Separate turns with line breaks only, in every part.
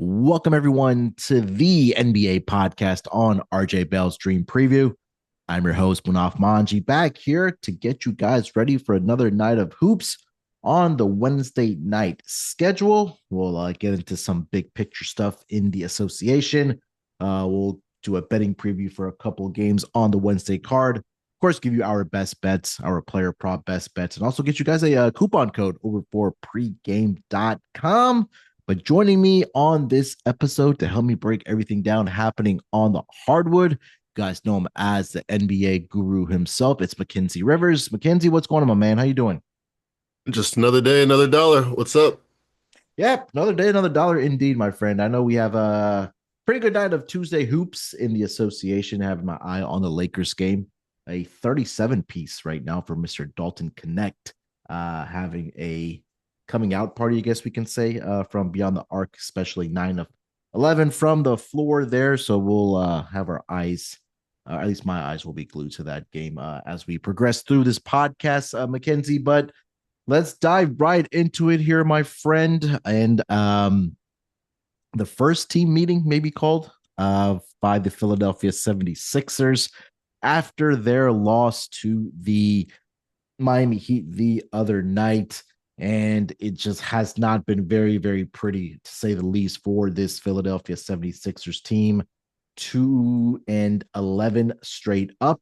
Welcome, everyone, to the NBA podcast on RJ Bell's Dream Preview. I'm your host, Munaf Manji, back here to get you guys ready for another night of hoops on the Wednesday night schedule. We'll get into some big picture stuff in the association. We'll do a betting preview for a couple of games on the Wednesday card. Of course, give you our best bets, our player prop best bets, and also get you guys a coupon code over for pregame.com. But joining me on this episode to help me break everything down happening on the hardwood, you guys know him as the NBA guru himself. It's Mackenzie Rivers. Mackenzie, what's going on, my man? How you doing?
Just another day, another dollar. What's up?
Yep, another day, another dollar indeed, my friend. I know we have a pretty good night of Tuesday hoops in the association. Having my eye on the Lakers game, a 37 piece right now for Mr. Dalton Connect, having a coming out party, I guess we can say, from Beyond the Arc, especially 9 of 11 from the floor there. So we'll have our eyes, at least my eyes will be glued to that game as we progress through this podcast, Mackenzie. But let's dive right into it here, my friend. And the first team meeting may be called by the Philadelphia 76ers after their loss to the Miami Heat the other night. And it just has not been very, very pretty, to say the least, for this Philadelphia 76ers team. 2-11 straight up,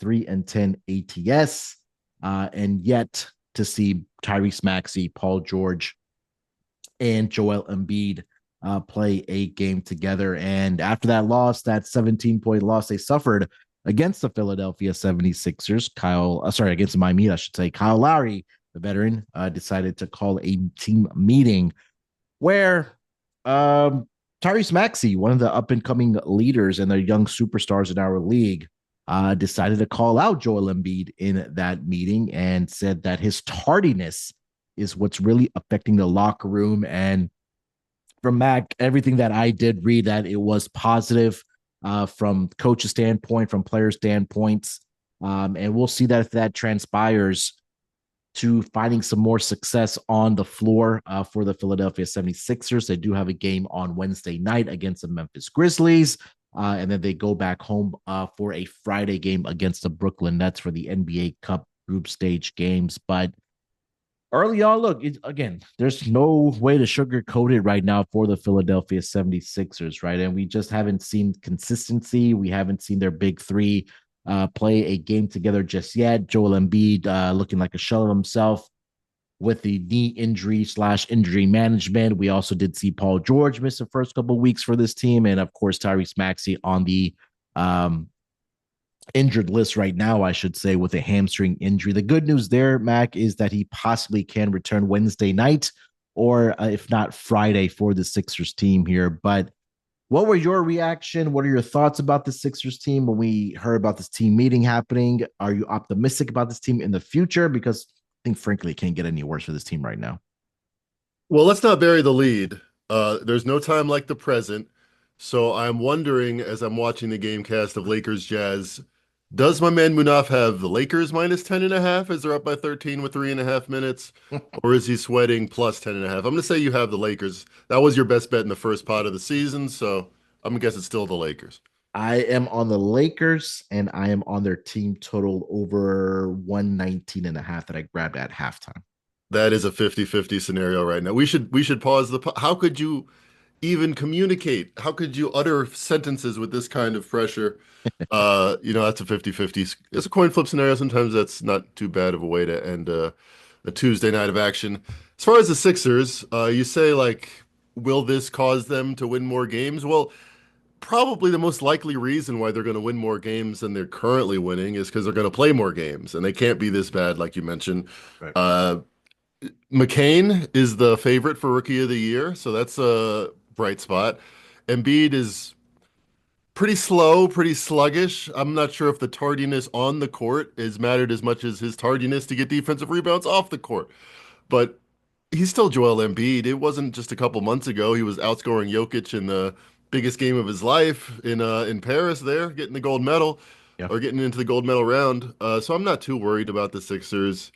3-10 ATS. And yet to see Tyrese Maxey, Paul George, and Joel Embiid play a game together. And after that loss, that 17-point loss they suffered against the Philadelphia 76ers, against the Miami, I should say, Kyle Lowry, the veteran, decided to call a team meeting where Tyrese Maxey, one of the up-and-coming leaders and the young superstars in our league, decided to call out Joel Embiid in that meeting and said that his tardiness is what's really affecting the locker room. And from Mac, everything that I did read, that it was positive from coach's standpoint, from player standpoints. And we'll see that if that transpires to finding some more success on the floor for the Philadelphia 76ers. They do have a game on Wednesday night against the Memphis Grizzlies. And then they go back home for a Friday game against the Brooklyn Nets for the NBA Cup group stage games. But early on, look, again, there's no way to sugarcoat it right now for the Philadelphia 76ers, right? And we just haven't seen consistency. We haven't seen their big three play a game together just yet. Joel Embiid looking like a shell of himself with the knee injury / injury management. We also did see Paul George miss the first couple of weeks for this team. And of course, Tyrese Maxey on the injured list right now, I should say, with a hamstring injury. The good news there, Mac, is that he possibly can return Wednesday night or if not Friday for the Sixers team here. But what were your reaction? What are your thoughts about the Sixers team when we heard about this team meeting happening? Are you optimistic about this team in the future? Because I think, frankly, it can't get any worse for this team right now.
Well, let's not bury the lead. There's no time like the present. So I'm wondering, as I'm watching the game cast of Lakers Jazz, does my man Munaf have the Lakers minus 10.5 as they're up by 13 with 3.5 minutes? Or is he sweating plus 10.5? I'm going to say you have the Lakers. That was your best bet in the first part of the season. So I'm going to guess it's still the Lakers.
I am on the Lakers, and I am on their team total over 119.5 that I grabbed at halftime.
That is a 50-50 scenario right now. We should pause how could you even communicate? How could you utter sentences with this kind of pressure? That's a 50-50. It's a coin flip scenario. Sometimes that's not too bad of a way to end a Tuesday night of action. As far as the Sixers, you say like, will this cause them to win more games? Well, probably the most likely reason why they're going to win more games than they're currently winning is because they're going to play more games, and they can't be this bad, like you mentioned.
Right.
Uh, McCain is the favorite for Rookie of the Year, so that's a bright spot. Embiid is pretty slow, pretty sluggish. I'm not sure if the tardiness on the court is mattered as much as his tardiness to get defensive rebounds off the court. But he's still Joel Embiid. It wasn't just a couple months ago. He was outscoring Jokic in the biggest game of his life in Paris there, getting the gold medal
Yeah.
or getting into the gold medal round. So I'm not too worried about the Sixers.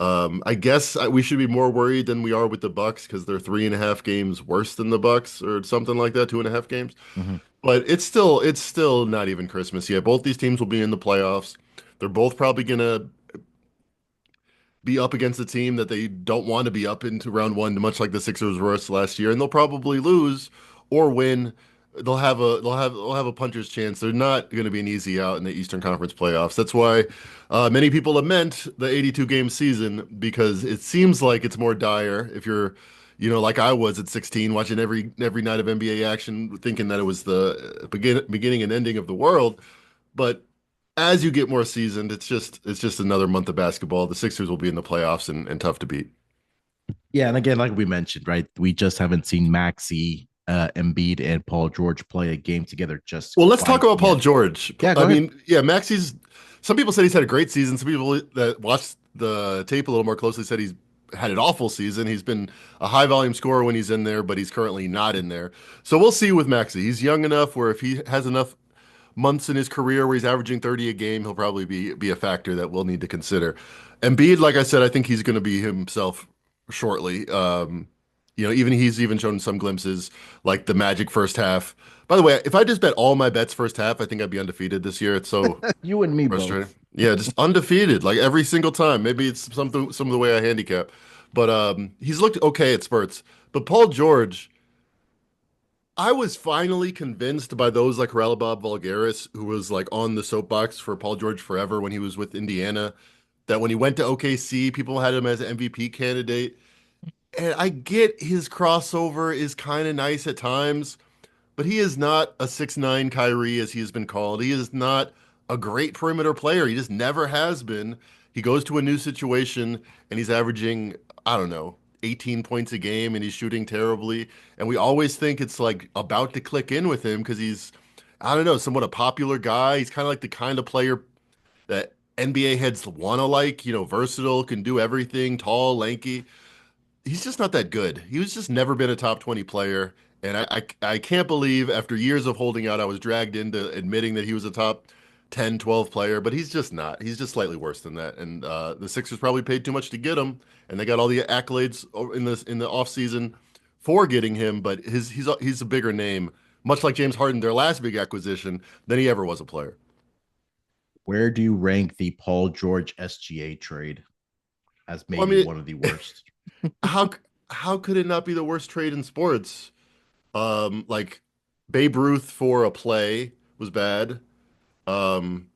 I guess we should be more worried than we are with the Bucks because they're 3.5 games worse than the Bucks or something like that, 2.5 games.
Mhm.
But it's still not even Christmas yet. Both these teams will be in the playoffs. They're both probably gonna be up against a team that they don't want to be up into round one, much like the Sixers were last year, and they'll probably lose or win. They'll have a puncher's chance. They're not going to be an easy out in the Eastern Conference playoffs. That's why many people lament the 82 game season because it seems like it's more dire if you're, like I was at 16, watching every night of NBA action, thinking that it was the beginning and ending of the world. But as you get more seasoned, it's just another month of basketball. The Sixers will be in the playoffs and tough to beat.
Yeah, and again, like we mentioned, right? We just haven't seen Maxey, Embiid, and Paul George play a game together just
Well, let's talk
quite
about Paul
yet.
George.
Yeah, go
I
ahead.
mean, yeah, Maxey's. Some people said he's had a great season. Some people that watched the tape a little more closely said he's had an awful season. He's been a high volume scorer when he's in there, but he's currently not in there. So we'll see with Maxey. He's young enough where if he has enough months in his career where he's averaging 30 a game, he'll probably be a factor that we'll need to consider. Embiid, like I said, I think he's going to be himself shortly. Even he's even shown some glimpses, like the Magic first half. By the way, if I just bet all my bets first half, I think I'd be undefeated this year. It's so
You and me
frustrating.
both.
Yeah, just undefeated, like every single time. Maybe it's some of the way I handicap, but he's looked okay at spurts. But Paul George, I was finally convinced by those like Bob Vulgaris, who was like on the soapbox for Paul George forever when he was with Indiana, that when he went to OKC, people had him as an MVP candidate. And I get his crossover is kind of nice at times, but he is not a 6'9" Kyrie as he has been called. He is not a great perimeter player. He just never has been. He goes to a new situation and he's averaging, I don't know, 18 points a game and he's shooting terribly. And we always think it's like about to click in with him because he's, I don't know, somewhat a popular guy. He's kind of like the kind of player that NBA heads want to like, versatile, can do everything, tall, lanky. He's just not that good. He was just never been a top 20 player. And I can't believe after years of holding out, I was dragged into admitting that he was a top 10, 12 player, but he's just not. He's just slightly worse than that. And the Sixers probably paid too much to get him, and they got all the accolades in the offseason for getting him, but he's a bigger name, much like James Harden, their last big acquisition, than he ever was a player.
Where do you rank the Paul George SGA trade as
Well, I
maybe
mean,
one of the worst?
how how could it not be the worst trade in sports? Like Babe Ruth for a play was bad. Um,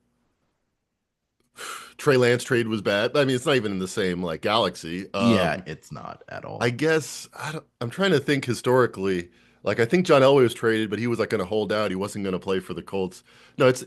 Trey Lance trade was bad. I mean, it's not even in the same like galaxy.
Yeah, it's not at
I
all.
guess I'm trying to think historically. Like I think John Elway was traded, but he was like going to hold out. He wasn't going to play for the Colts. No, it's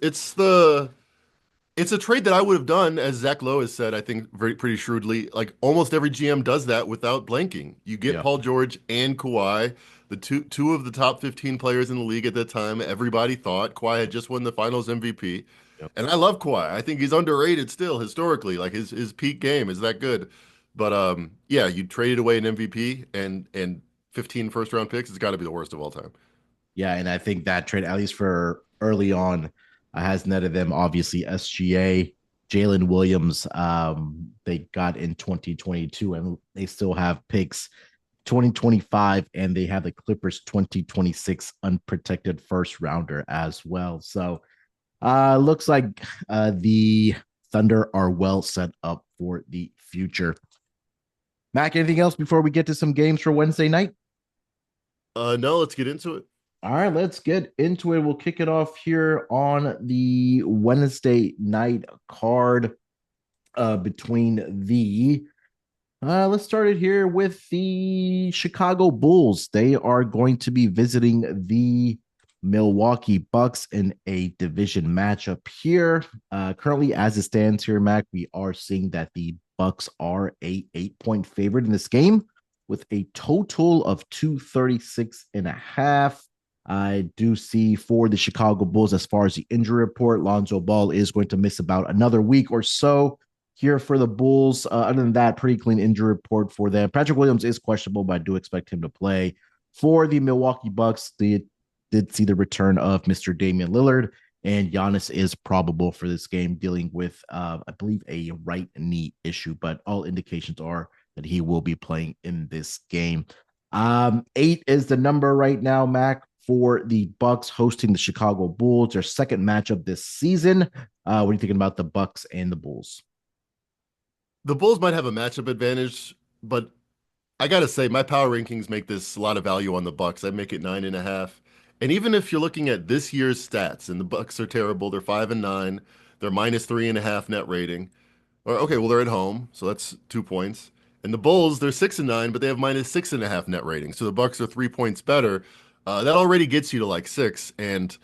a trade that I would have done, as Zach Lowe has said, I think pretty shrewdly. Like almost every GM does that without blanking. You get
Yeah.
Paul George and Kawhi, the two of the top 15 players in the league at that time. Everybody thought Kawhi had just won the Finals MVP,
Yep.
and I love Kawhi. I think he's underrated still historically. Like his peak game is that good. But yeah, you traded away an MVP and 15 first round picks. It's got to be the worst of all time.
Yeah, and I think that trade, at least for early on, has netted them obviously SGA, Jalen Williams. They got in 2022, and they still have picks 2025, and they have the Clippers 2026 unprotected first rounder as well. So, looks like the Thunder are well set up for the future. Mac, anything else before we get to some games for Wednesday night?
No, let's get into it.
All right, let's get into it. We'll kick it off here on the Wednesday night card between the let's start it here with the Chicago Bulls. They are going to be visiting the Milwaukee Bucks in a division matchup here. Currently, as it stands here, Mac, we are seeing that the Bucks are a 8-point favorite in this game with a total of 236 and a half. I do see for the Chicago Bulls, as far as the injury report, Lonzo Ball is going to miss about another week or so here for the Bulls. Other than that, pretty clean injury report for them. Patrick Williams is questionable, but I do expect him to play. For the Milwaukee Bucks, they did see the return of Mr. Damian Lillard And Giannis is probable for this game, dealing with, I believe, a right knee issue, but all indications are that he will be playing in this game. 8 is the number right now, Mac, for the Bucks hosting the Chicago Bulls, their second matchup this season. What are you thinking about the Bucks and the Bulls?
The Bulls might have a matchup advantage, but I gotta say, my power rankings make this a lot of value on the Bucks. I make it 9.5. And even if you're looking at this year's stats, and the Bucks are terrible, they're 5-9, they're -3.5 net rating. Or okay, well they're at home, so that's 2 points. And the Bulls, they're 6-9, but they have -6.5 net rating. So the Bucks are 3 points better. That already gets you to like 6, and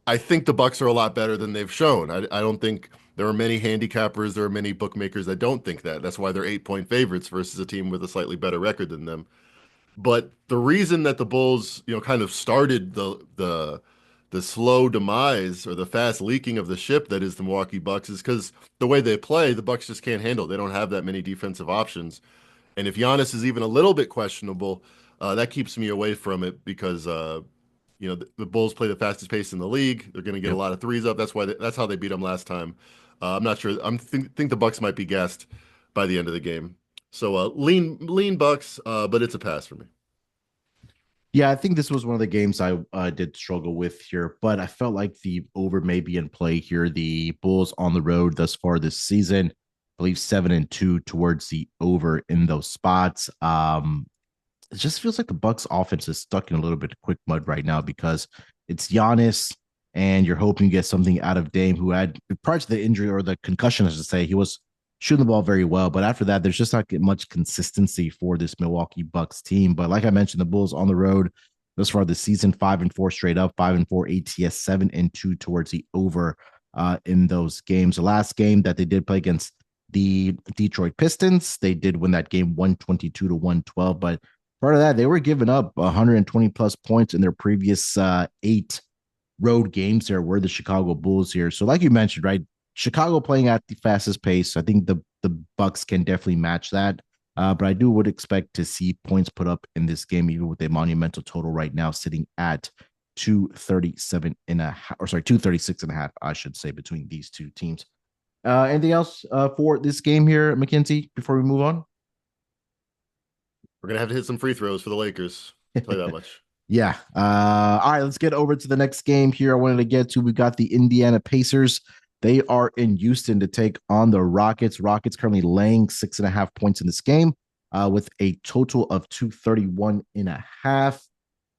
I think the Bucks are a lot better than they've shown. I don't think there are many handicappers, there are many bookmakers that don't think that. That's why they're 8 point favorites versus a team with a slightly better record than them. But the reason that the Bulls, kind of started the slow demise or the fast leaking of the ship that is the Milwaukee Bucks is because the way they play, the Bucks just can't handle. They don't have that many defensive options. And if Giannis is even a little bit questionable, that keeps me away from it because the Bulls play the fastest pace in the league. They're going to get a
Yep.
lot of threes up. That's how they beat them last time. I'm not sure. Think the Bucks might be gassed by the end of the game. So lean Bucks, but it's a pass for me.
Yeah, I think this was one of the games I did struggle with here, but I felt like the over may be in play here. The Bulls on the road thus far this season, I believe 7-2 towards the over in those spots. It just feels like the Bucks offense is stuck in a little bit of quick mud right now because it's Giannis and you're hoping to get something out of Dame, who had prior to the injury or the concussion, as to say, he was shooting the ball very well. But after that, there's just not much consistency for this Milwaukee Bucks team. But like I mentioned, the Bulls on the road thus far this season, 5-4 straight up, 5-4 ATS, 7-2 towards the over in those games. The last game that they did play against the Detroit Pistons, they did win that game 122-112. But part of that, they were giving up 120 plus points in their previous 8 road games. There were the Chicago Bulls here. So, like you mentioned, right, Chicago playing at the fastest pace. I think the Bucks can definitely match that. But I would expect to see points put up in this game, even with a monumental total right now sitting at 237 and a half, or sorry, 236 and a half, I should say, between these two teams. Anything else for this game here, Mackenzie, before we move on?
We're gonna have to hit some free throws for the Lakers. I'll tell you that much.
Yeah. All right, let's get over to the next game here. I wanted to get to. We got the Indiana Pacers. They are in Houston to take on the Rockets. Rockets currently laying 6.5 points in this game, with a total of 231 and a half.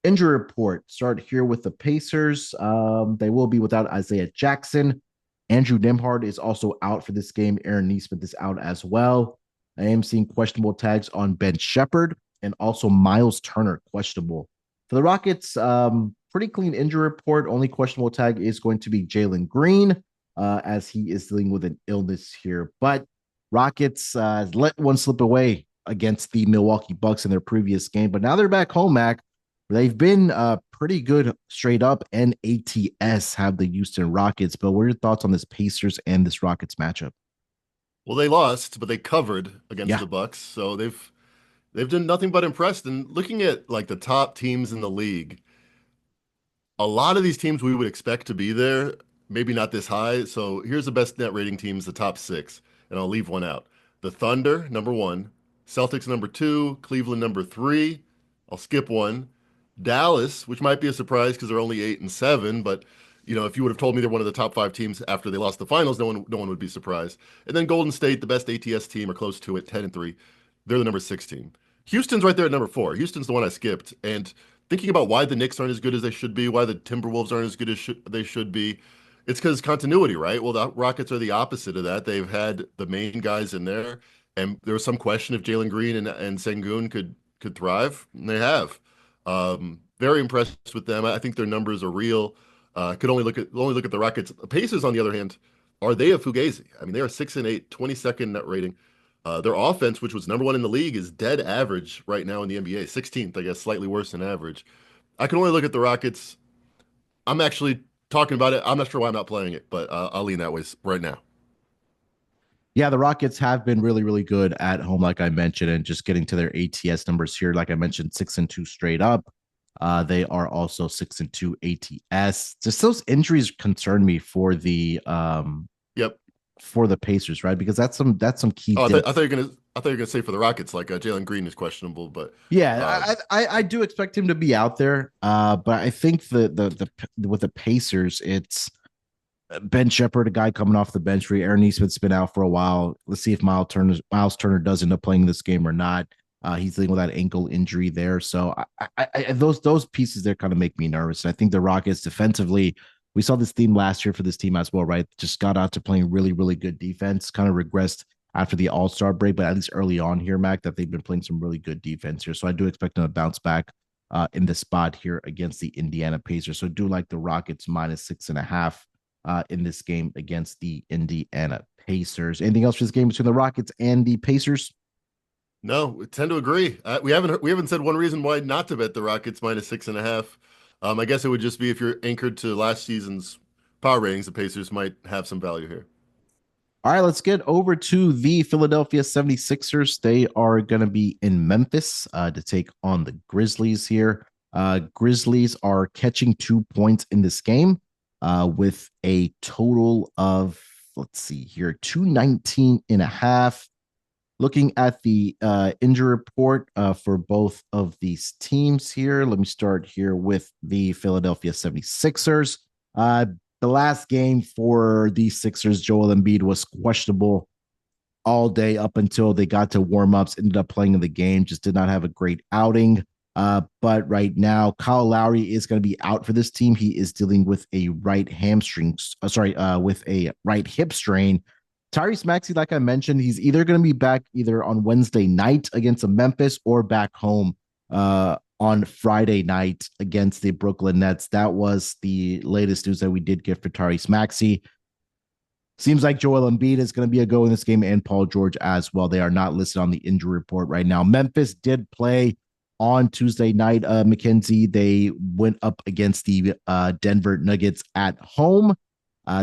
Injury report. Start here with the Pacers. They will be without Isaiah Jackson. Andrew Nembhard is also out for this game. Aaron Nesmith is out as well. I am seeing questionable tags on Ben Shepherd and also Miles Turner questionable. For the Rockets, pretty clean injury report. Only questionable tag is going to be Jalen Green, as he is dealing with an illness here. But Rockets let one slip away against the Milwaukee Bucks in their previous game, but now they're back home, Mac. They've been pretty good straight up, and ATS have the Houston Rockets. But what are your thoughts on this Pacers and this Rockets matchup?
Well, they lost, but they covered against
Yeah.
the Bucks, so they've done nothing but impressed. And looking at like the top teams in the league, a lot of these teams we would expect to be there, maybe not this high. So here's the best net rating teams, the top six, and I'll leave one out. The Thunder, number one, Celtics, number two, Cleveland, number three. I'll skip one. Dallas, which might be a surprise because they're only 8-7, but if you would have told me they're one of the top five teams after they lost the finals, no one would be surprised. And then Golden State, the best ATS team, are close to it, 10-3. They're the number six team. Houston's right there at number four. Houston's the one I skipped. And thinking about why the Knicks aren't as good as they should be, why the Timberwolves aren't as good as they should be, it's because continuity, right? Well, the Rockets are the opposite of that. They've had the main guys in there, and there was some question if Jalen Green and Sengun could thrive, and they have. Very impressed with them. I think their numbers are real. Could only look at the Rockets. The Pacers, on the other hand, are they a fugazi? I mean, they are 6-8, 22nd net rating. Their offense, which was number one in the league, is dead average right now in the NBA. 16th, I guess, slightly worse than average. I can only look at the Rockets. I'm actually talking about it. I'm not sure why I'm not playing it, but I'll lean that way right now.
Yeah, the Rockets have been really, really good at home, like I mentioned, and just getting to their ATS numbers here, like I mentioned, 6-2 straight up. They are also 6-2 ATS. Just those injuries concern me
Yep.
for the Pacers, right? Because that's some key
Oh,
depth.
I thought you were gonna say for the Rockets, like Jalen Green is questionable, but uh,
Yeah, I do expect him to be out there. But I think the with the Pacers, it's Ben Shepherd, a guy coming off the bench. For Aaron Nesmith's been out for a while. Let's see if Miles Turner does end up playing this game or not. He's dealing with that ankle injury there, so those pieces there kind of make me nervous. And I think the Rockets defensively, we saw this theme last year for this team as well, right? Just got out to playing really really good defense, kind of regressed after the All Star break, but at least early on here, Mac, that they've been playing some really good defense here. So I do expect them to bounce back in the spot here against the Indiana Pacers. So I do like the Rockets -6.5 in this game against the Indiana Pacers. Anything else for this game between the Rockets and the Pacers?
no, we tend to agree. We haven't said one reason why not to bet the Rockets -6.5. I guess it would just be if you're anchored to last season's power ratings, the Pacers might have some value here.
All right, let's get over to the Philadelphia 76ers. They are going to be in Memphis to take on the Grizzlies here. Grizzlies are catching 2 points in this game with a total of, let's see here, 219.5. Looking at the injury report for both of these teams here, let me start here with the Philadelphia 76ers. The last game for the Sixers, Joel Embiid was questionable all day up until they got to warmups, ended up playing in the game, just did not have a great outing. But right now, Kyle Lowry is going to be out for this team. He is dealing with a right hamstring, with a right hip strain. Tyrese Maxey, like I mentioned, he's either going to be back either on Wednesday night against Memphis or back home on Friday night against the Brooklyn Nets. That was the latest news that we did get for Tyrese Maxey. Seems like Joel Embiid is going to be a go in this game and Paul George as well. They are not listed on the injury report right now. Memphis did play on Tuesday night, Mackenzie. They went up against the Denver Nuggets at home.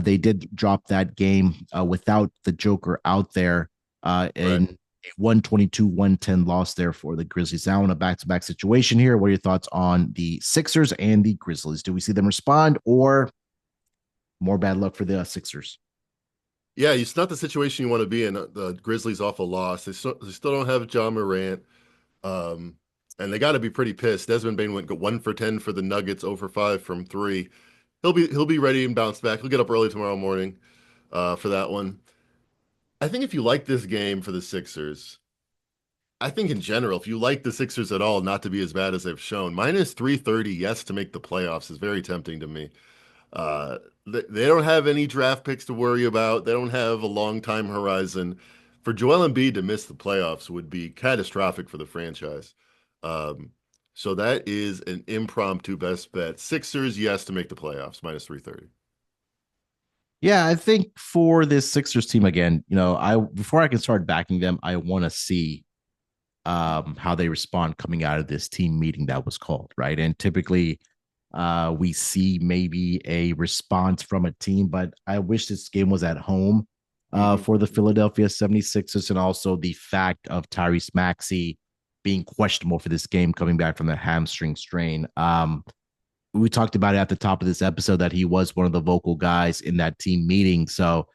They did drop that game without the Joker out there
Right.
in a 122-110 loss there for the Grizzlies. Now in a back-to-back situation here, what are your thoughts on the Sixers and the Grizzlies? Do we see them respond or more bad luck for the Sixers?
Yeah, it's not the situation you want to be in. The Grizzlies off a loss. They still don't have John Morant. Um, and they got to be pretty pissed. Desmond Bane went 1 for 10 for the Nuggets, 0 for 5 from three. He'll be ready and bounce back. He'll get up early tomorrow morning for that one. I think if you like this game for the Sixers, I think in general, if you like the Sixers at all, not to be as bad as they've shown, -330, yes, to make the playoffs is very tempting to me. Uh, they don't have any draft picks to worry about. They don't have a long time horizon. For Joel Embiid to miss the playoffs would be catastrophic for the franchise. Um, so that is an impromptu best bet. Sixers, yes, to make the playoffs, -330.
Yeah, I think for this Sixers team again, I before I can start backing them, I want to see how they respond coming out of this team meeting that was called, right? And typically we see maybe a response from a team, but I wish this game was at home
Hmm.
for the Philadelphia 76ers, and also the fact of Tyrese Maxey being questionable for this game coming back from the hamstring strain. We talked about it at the top of this episode that he was one of the vocal guys in that team meeting. So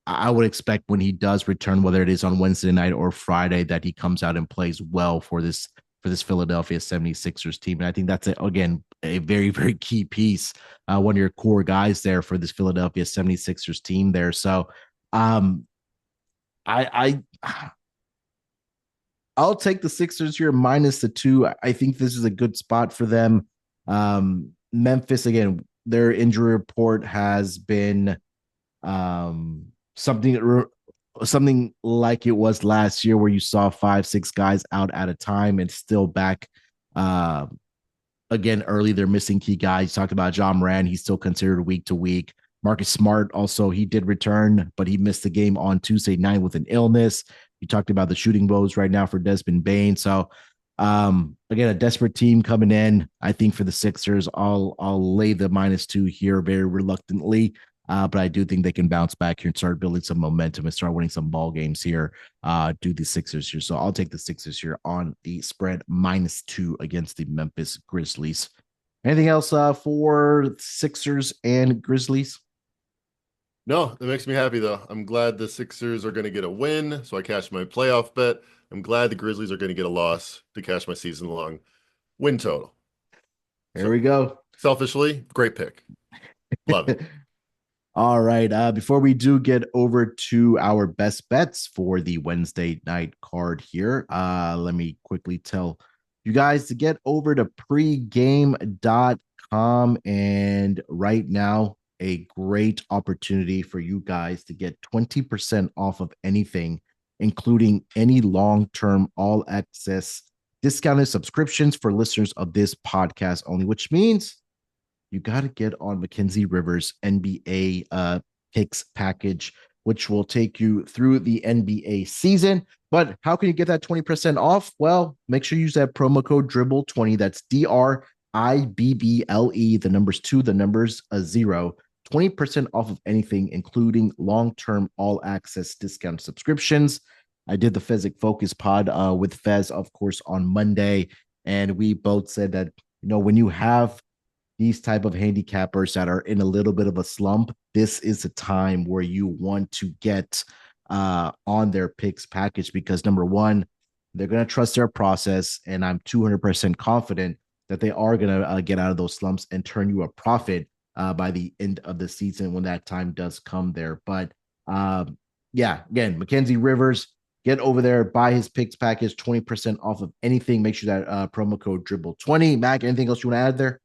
I would expect when he does return, whether it is on Wednesday night or Friday, that he comes out and plays well for this Philadelphia 76ers team. And I think that's, again, a very, very key piece, one of your core guys there for this Philadelphia 76ers team there. So um, I I'll take the Sixers here -2. I think this is a good spot for them. Memphis, again, their injury report has been um, something like it was last year, where you saw 5-6 guys out at a time and still back. Uh, Again, early they're missing key guys. You talked about John Moran; he's still considered week to week. Marcus Smart also, he did return, but he missed the game on Tuesday night with an illness. You talked about the shooting woes right now for Desmond Bane. So again, a desperate team coming in. I think for the Sixers, I'll lay the -2 here very reluctantly. But I do think they can bounce back here and start building some momentum and start winning some ball games here. Do the Sixers here. So I'll take the Sixers here on the spread -2 against the Memphis Grizzlies. Anything else for Sixers and Grizzlies?
No, that makes me happy though. I'm glad the Sixers are going to get a win, so I cashed my playoff bet. I'm glad the Grizzlies are going to get a loss to cash my season long win total.
There
So
we go.
selfishly, great pick. Love it.
All right. Before we do get over to our best bets for the Wednesday night card here, let me quickly tell you guys to get over to pregame.com. And right now, a great opportunity for you guys to get 20% off of anything, including any long term all access discounted subscriptions for listeners of this podcast only, which means you got to get on Mackenzie Rivers NBA picks package, which will take you through the NBA season. But how can you get that 20% off? Well, make sure you use that promo code Dribble20. That's DRIBBLE, the numbers 2, the numbers 0. 20% off of anything, including long-term all access discount subscriptions. I did the Fezzik Focus pod with Fez, of course, on Monday. And we both said that, when you have these type of handicappers that are in a little bit of a slump, this is a time where you want to get on their picks package because number one, they're going to trust their process, and I'm 200% confident that they are going to get out of those slumps and turn you a profit by the end of the season when that time does come there. But yeah, again, Mackenzie Rivers, get over there, buy his picks package, 20% off of anything. Make sure that promo code Dribble20. Mac, anything else you want to add there?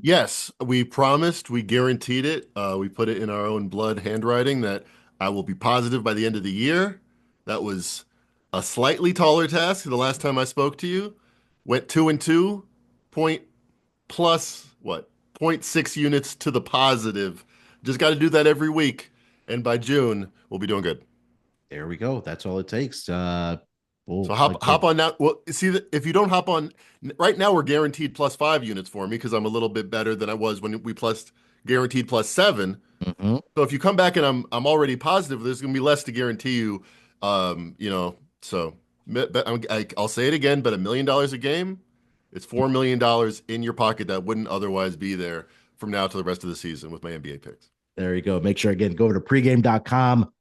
Yes, we promised, we guaranteed it. We put it in our own blood handwriting that I will be positive by the end of the year. That was a slightly taller task the last time I spoke to you. Went 2-2, point plus what? Point 0.6 units to the positive. Just got to do that every week. And by June, we'll be doing good.
There we go. That's all it takes.
So
Well,
hop
again,
on now. Well, see, if you don't hop on right now, we're guaranteed plus 5 units for me because I'm a little bit better than I was when we plus guaranteed plus 7.
mhm.
So if you come back and I'm already positive, there's going to be less to guarantee you. So I'll say it again, but $1 million a game, it's $4 million in your pocket that wouldn't otherwise be there from now to the rest of the season with my NBA picks.
There you go. Make sure, again, go over to pregame.com.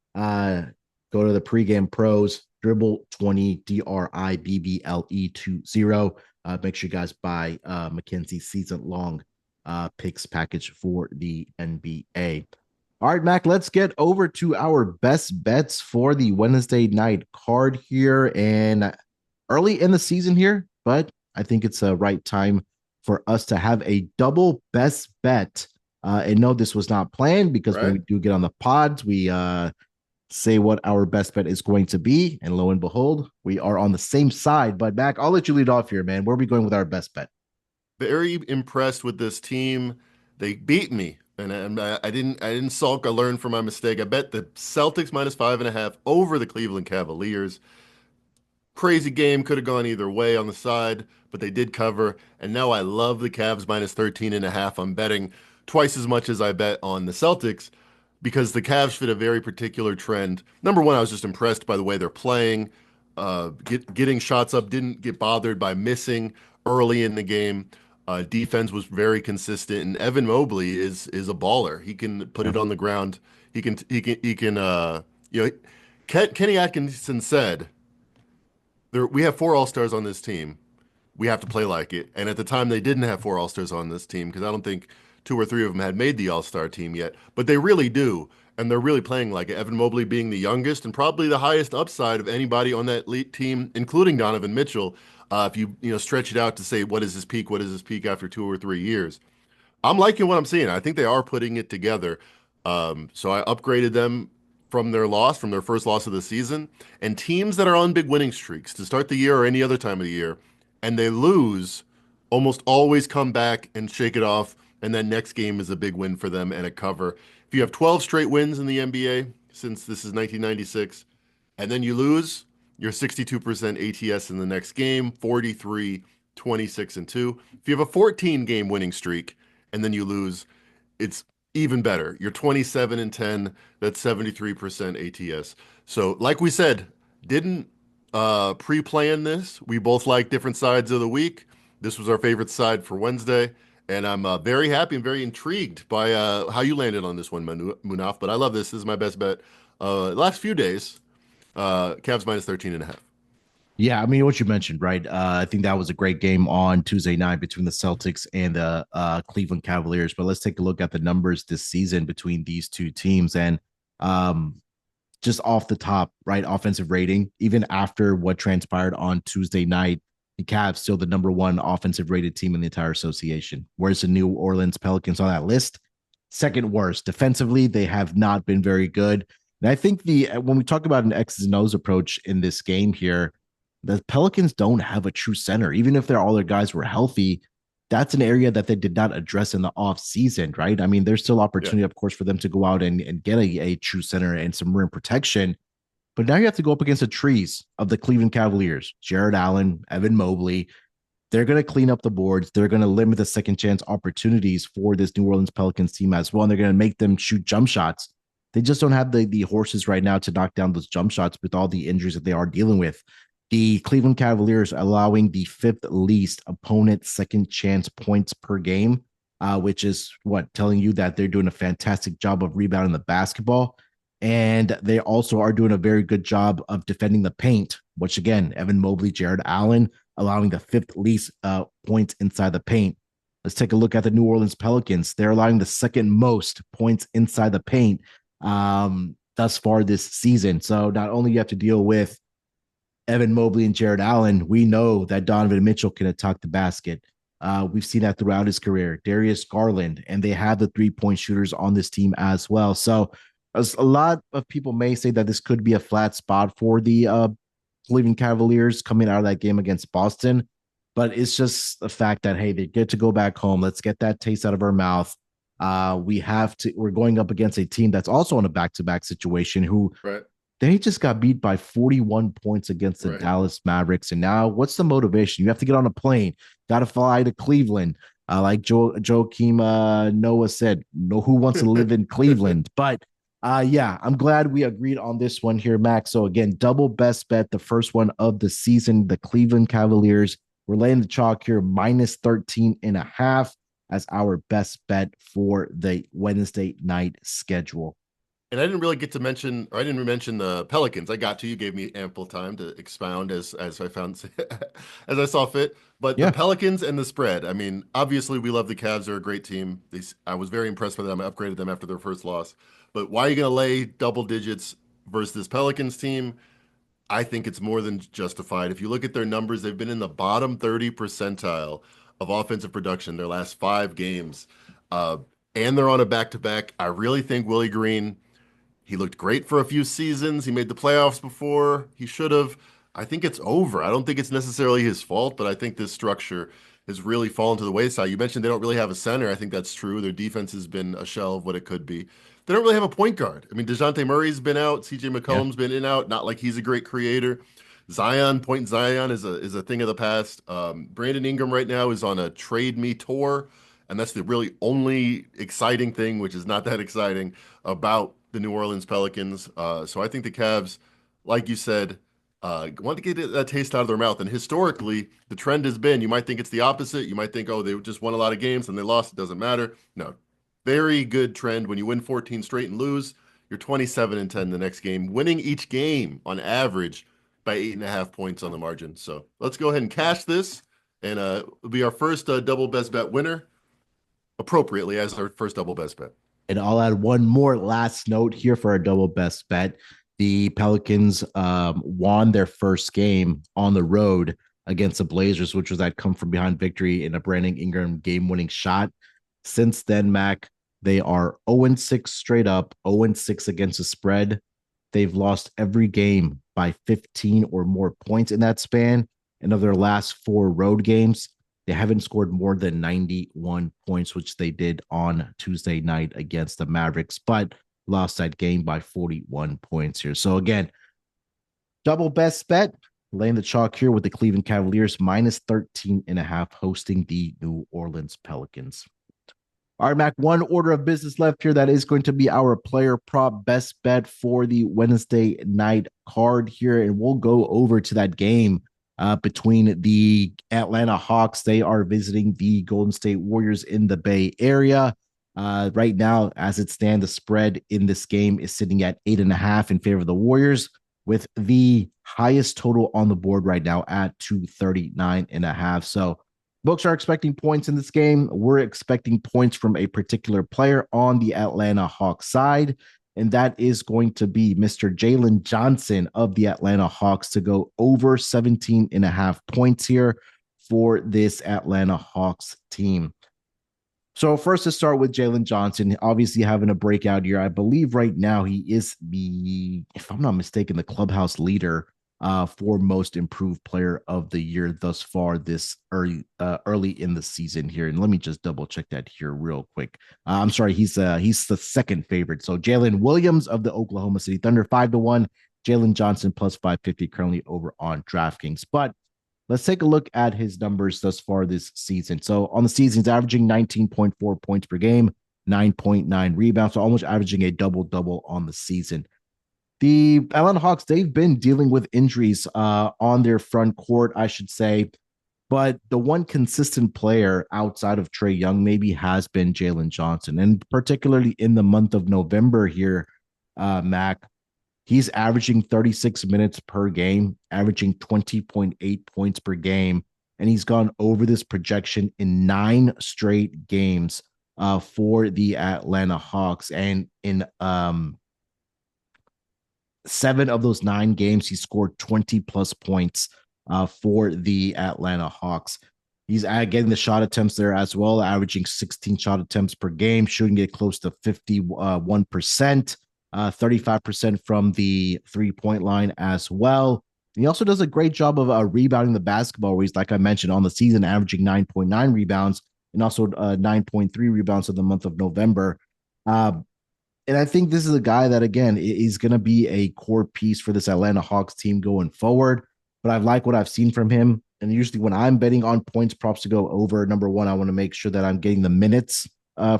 Go to the pregame pros, dribble 20, DRIBBLE20. Make sure you guys buy Mackenzie's season long picks package for the NBA. All right, Mac, let's get over to our best bets for the Wednesday night card here. And early in the season here, but I think it's a right time for us to have a double best bet. And no, this was not planned because when
Right?
we do get on the pods, we say what our best bet is going to be. And lo and behold, we are on the same side. But Mac, I'll let you lead off here, man. Where are we going with our best bet?
Very impressed with this team. They beat me, and I didn't sulk. I learned from my mistake. I bet the Celtics minus 5.5 over the Cleveland Cavaliers. Crazy game, could have gone either way on the side, but they did cover. And now I love the Cavs minus 13.5. I'm betting twice as much as I bet on the Celtics because the Cavs fit a very particular trend. Number one, I was just impressed by the way they're playing, getting shots up, didn't get bothered by missing early in the game. Defense was very consistent, and Evan Mobley is a baller. He can put
Yeah.
it on the ground. He can. Kenny Atkinson said we have 4 All-Stars on this team. We have to play like it. And at the time, they didn't have 4 All-Stars on this team because I don't think 2 or 3 of them had made the All-Star team yet. But they really do. And they're really playing like it. Evan Mobley being the youngest and probably the highest upside of anybody on that elite team, including Donovan Mitchell. If you stretch it out to say, what is his peak? What is his peak after 2 or 3 years? I'm liking what I'm seeing. I think they are putting it together. So I upgraded them from their first loss of the season. And teams that are on big winning streaks to start the year or any other time of the year, and they lose, almost always come back and shake it off. And then next game is a big win for them and a cover. If you have 12 straight wins in the NBA since this is 1996, and then you lose, you're 62% ATS in the next game, 43, 26, and 2. If you have a 14 game winning streak, and then you lose, it's even better. You're 27 and 10. That's 73% ATS. So, like we said, didn't pre-plan this. We both like different sides of the week. This was our favorite side for Wednesday, and I'm very happy and very intrigued by how you landed on this one, Munaf. But I love this. This is my best bet. Last few days, Cavs minus 13 and a half.
Yeah, I mean, what you mentioned, right? I think that was a great game on Tuesday night between the Celtics and the Cleveland Cavaliers. But let's take a look at the numbers this season between these two teams. And um, just off the top, right? Offensive rating, even after what transpired on Tuesday night, the Cavs still the number one offensive rated team in the entire association. Where's the New Orleans Pelicans on that list? Second worst. Defensively, they have not been very good. And I think the when we talk about an X's and O's approach in this game here, the Pelicans don't have a true center. Even if all their guys were healthy, that's an area that they did not address in the off season, right? I mean, there's still
Yeah.
opportunity, of course, for them to go out and get a true center and some rim protection. But now you have to go up against the trees of the Cleveland Cavaliers, Jared Allen, Evan Mobley. They're going to clean up the boards. They're going to limit the second chance opportunities for this New Orleans Pelicans team as well. And they're going to make them shoot jump shots. They just don't have the horses right now to knock down those jump shots with all the injuries that they are dealing with. The Cleveland Cavaliers allowing the fifth least opponent second chance points per game, which is what telling you that they're doing a fantastic job of rebounding the basketball. And they also are doing a very good job of defending the paint, which again, Evan Mobley, Jared Allen, allowing the fifth least points inside the paint. Let's take a look at the New Orleans Pelicans. They're allowing the second most points inside the paint thus far this season. So not only you have to deal with Evan Mobley and Jared Allen, we know that Donovan Mitchell can attack the basket. We've seen that throughout his career. Darius Garland, and they have the 3-point shooters on this team as well. So a lot of people may say that this could be a flat spot for the Cleveland Cavaliers coming out of that game against Boston. But it's just the fact that, hey, they get to go back home. Let's get that taste out of our mouth. We're going up against a team that's also in a back-to-back situation who
Right.
they just got beat by 41 points against the
Right.
Dallas Mavericks. And now what's the motivation? You have to get on a plane, got to fly to Cleveland. Like Joakim Noah said, no, who wants to live in Cleveland? But yeah, I'm glad we agreed on this one here, Max. So again, double best bet, the first one of the season, the Cleveland Cavaliers. We're laying the chalk here, minus 13 and a half as our best bet for the Wednesday night schedule.
And I didn't really get to mention, or I didn't mention the Pelicans. I got to, you gave me ample time to expound as I found, as I saw fit. But the
Yeah.
Pelicans and the spread. I mean, obviously we love the Cavs. They're a great team. I was very impressed with them. I upgraded them after their first loss. But why are you going to lay double digits versus this Pelicans team? I think it's more than justified. If you look at their numbers, they've been in the bottom 30 percentile of offensive production their last 5 games. Uh, and they're on a back-to-back. I really think Willie Green, he looked great for a few seasons. He made the playoffs before. He should have. I think it's over. I don't think it's necessarily his fault, but I think this structure has really fallen to the wayside. You mentioned they don't really have a center. I think that's true. Their defense has been a shell of what it could be. They don't really have a point guard. I mean, DeJounte Murray's been out. CJ
Yeah.
McCollum's been in out. Not like he's a great creator. Zion is a thing of the past. Brandon Ingram right now is on a trade me tour, and that's the really only exciting thing, which is not that exciting about the New Orleans Pelicans. So I think the Cavs, like you said, want to get that taste out of their mouth. And historically, the trend has been, you might think it's the opposite. You might think, oh, they just won a lot of games and they lost. It doesn't matter. No, very good trend. When you win 14 straight and lose, you're 27 and 10 the next game, winning each game on average by 8.5 points on the margin. So let's go ahead and cash this, and it'll be our first double best bet winner, appropriately as our first double best bet.
And I'll add one more last note here for our double best bet. The Pelicans won their first game on the road against the Blazers, which was that come from behind victory in a Brandon Ingram game-winning shot. Since then, Mac, they are 0-6 straight up, 0-6 against the spread. They've lost every game by 15 or more points in that span. And of their last 4 road games, they haven't scored more than 91 points, which they did on Tuesday night against the Mavericks, but lost that game by 41 points here. So again, double best bet, laying the chalk here with the Cleveland Cavaliers minus 13 and a half hosting the New Orleans Pelicans. All right, Mac, one order of business left here. That is going to be our player prop best bet for the Wednesday night card here. And we'll go over to that game between the Atlanta Hawks. They are visiting the Golden State Warriors in the Bay Area. Right now, as it stands, the spread in this game is sitting at 8.5 in favor of the Warriors, with the highest total on the board right now at 239.5. So books are expecting points in this game. We're expecting points from a particular player on the Atlanta Hawks side, and that is going to be Mr. Jalen Johnson of the Atlanta Hawks to go over 17.5 points here for this Atlanta Hawks team. So first to start with Jalen Johnson, obviously having a breakout year. I believe right now he is the, if I'm not mistaken, the clubhouse leader for most improved player of the year thus far this early in the season here. And let me just double check that here real quick. I'm sorry, he's the second favorite. So Jalen Williams of the Oklahoma City Thunder 5-1, Jalen Johnson plus 550 currently over on DraftKings. But let's take a look at his numbers thus far this season. So on the season, he's averaging 19.4 points per game, 9.9 rebounds, so almost averaging a double-double on the season. The Atlanta Hawks, they've been dealing with injuries on their front court, I should say. But the one consistent player outside of Trae Young maybe has been Jalen Johnson. And particularly in the month of November here, Mac, he's averaging 36 minutes per game, averaging 20.8 points per game. And he's gone over this projection in 9 straight games for the Atlanta Hawks. And in 7 of those 9 games, he scored 20 plus points for the Atlanta Hawks. He's getting the shot attempts there as well, averaging 16 shot attempts per game, shooting it close to 51%. 35% from the 3-point line as well. And he also does a great job of rebounding the basketball, where he's, like I mentioned, on the season averaging 9.9 rebounds and also 9.3 rebounds in the month of November. And I think this is a guy that, again, is going to be a core piece for this Atlanta Hawks team going forward. But I like what I've seen from him. And usually when I'm betting on points props to go over, number one, I want to make sure that I'm getting the minutes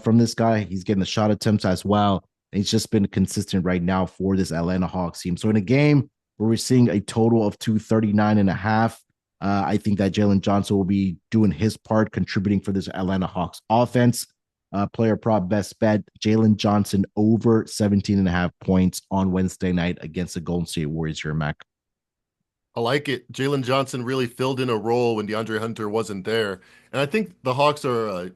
from this guy. He's getting the shot attempts as well. He's just been consistent right now for this Atlanta Hawks team. So in a game where we're seeing a total of 239.5, I think that Jalen Johnson will be doing his part, contributing for this Atlanta Hawks offense. Player prop best bet, Jalen Johnson over 17.5 points on Wednesday night against the Golden State Warriors here, Mac.
I like it. Jalen Johnson really filled in a role when DeAndre Hunter wasn't there. And I think the Hawks are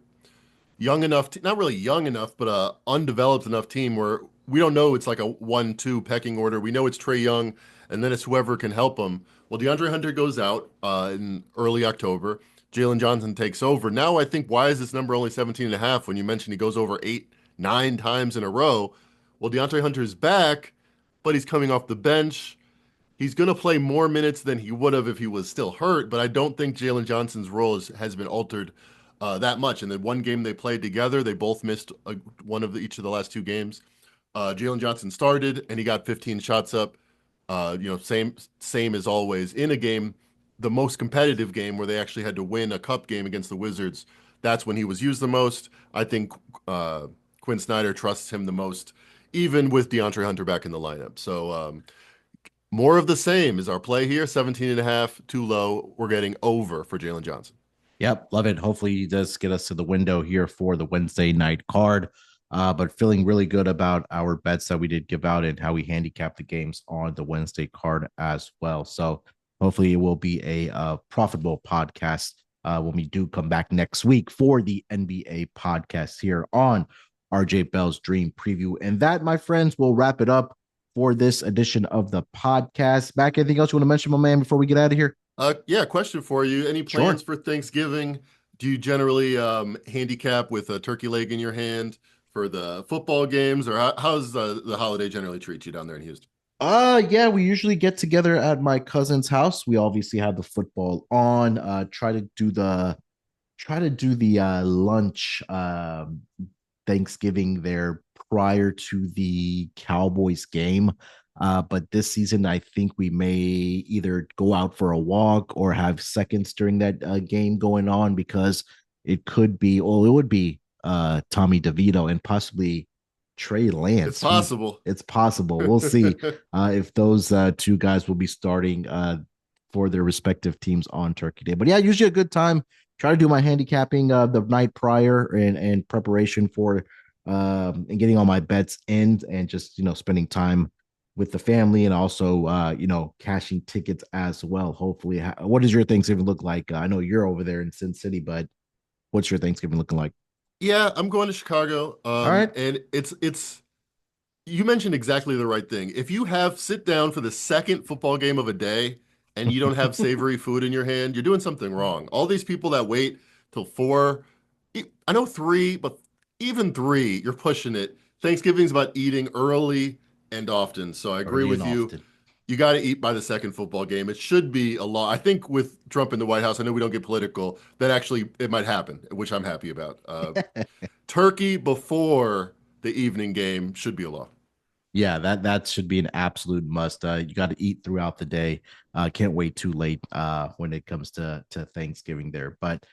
young enough, not really young enough, but undeveloped enough team where we don't know it's like a 1-2 pecking order. We know it's Trae Young, and then it's whoever can help him. Well, DeAndre Hunter goes out in early October. Jalen Johnson takes over. Now I think, why is this number only 17.5 when you mentioned he goes over 8, 9 times in a row? Well, DeAndre Hunter's back, but he's coming off the bench. He's going to play more minutes than he would have if he was still hurt, but I don't think Jalen Johnson's role has been altered that much. And then one game they played together, they both missed each of the last 2 games. Jalen Johnson started and he got 15 shots up. Same as always in a game, the most competitive game where they actually had to win a cup game against the Wizards. That's when he was used the most. I think Quinn Snyder trusts him the most, even with DeAndre Hunter back in the lineup. So more of the same is our play here. 17.5, too low. We're getting over for Jalen Johnson.
Yep, love it. Hopefully he does get us to the window here for the Wednesday night card. But feeling really good about our bets that we did give out and how we handicap the games on the Wednesday card as well. So hopefully it will be a profitable podcast when we do come back next week for the NBA podcast here on RJ Bell's Dream Preview. And that, my friends, will wrap it up for this edition of the podcast. Mac, anything else you want to mention, my man, before we get out of here?
Yeah, question for you. Any plans
Sure.
for Thanksgiving? Do you generally handicap with a turkey leg in your hand for the football games, or how's the holiday generally treat you down there in Houston?
Yeah, we usually get together at my cousin's house. We obviously have the football on. Try to do the lunch Thanksgiving there prior to the Cowboys game. But this season, I think we may either go out for a walk or have seconds during that game going on, because it would be Tommy DeVito and possibly Trey
It's
Lance.
possible.
It's possible. We'll see if those two guys will be starting for their respective teams on Turkey Day. But yeah, usually a good time. Try to do my handicapping the night prior and preparation for and getting all my bets in and just spending time with the family and also cashing tickets as well. Hopefully, what does your Thanksgiving look like? I know you're over there in Sin City, but what's your Thanksgiving looking like?
Yeah, I'm going to Chicago.
All right.
And it's you mentioned exactly the right thing. If you have sit down for the second football game of a day and you don't have savory food in your hand, you're doing something wrong. All these people that wait till 4, I know 3, but even 3, you're pushing it. Thanksgiving's about eating early and often. So I agree
Early and
with you.
often.
You got to eat by the second football game. It should be a law. I think with Trump in the White House, I know we don't get political, that actually it might happen, which I'm happy about. Turkey before the evening game should be a law.
Yeah, that should be an absolute must. You got to eat throughout the day. Can't wait too late when it comes to Thanksgiving there. But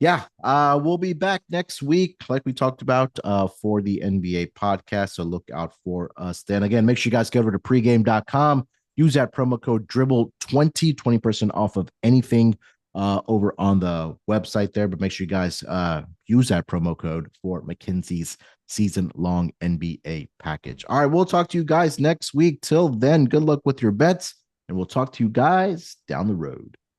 yeah, we'll be back next week, like we talked about, for the NBA podcast. So look out for us then. Again, make sure you guys go over to pregame.com. Use that promo code dribble 20% off of anything over on the website there. But make sure you guys use that promo code for Mackenzie's season-long NBA package. All right, we'll talk to you guys next week. Till then, good luck with your bets, and we'll talk to you guys down the road.